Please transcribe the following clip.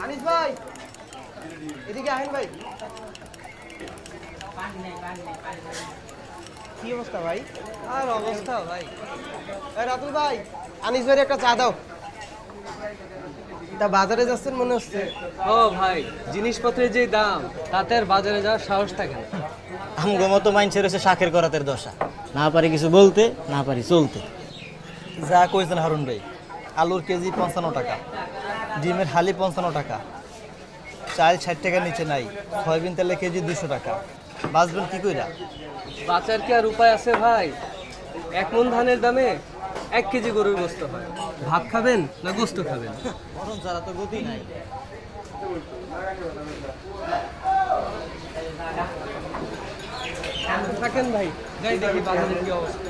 আনিস ভাই এদিকে আহেন ভাই। কি অবস্থা ভাই? আর অবস্থা ভাই। রাতুল ভাই, আনিস ভাই একটা চা দাও। তা বাজারে যাচ্ছেন মনে হচ্ছে। ও ভাই, জিনিসপত্রের যে দাম তাতে আর বাজারে যাওয়ার সাহস থাকে না। আমগো মতো মানুষের হচ্ছে শাকের করাতের দশা, না পারি কিছু বলতে, না পারি চলতে। যা কইছেন হারুন ভাই, আলুর কেজি 55 টাকা, ডিমের হালি 55 টাকা, চাল 60 টাকার নিচে নাই, সয়াবিন তেলের কেজি 200 টাকা। বাঁচবেন কি কইরা? বাঁচার কি আর উপায় আছে ভাই? 1 মণ ধানের দামে 1 কেজি গরুর গোস্ত হয়। ভাত খাবেন না গোস্ত খাবেন? মরণ ছাড়া তো গতি নাই। থাকেন ভাই, যাই দেখি বাজারে কি অবস্থা।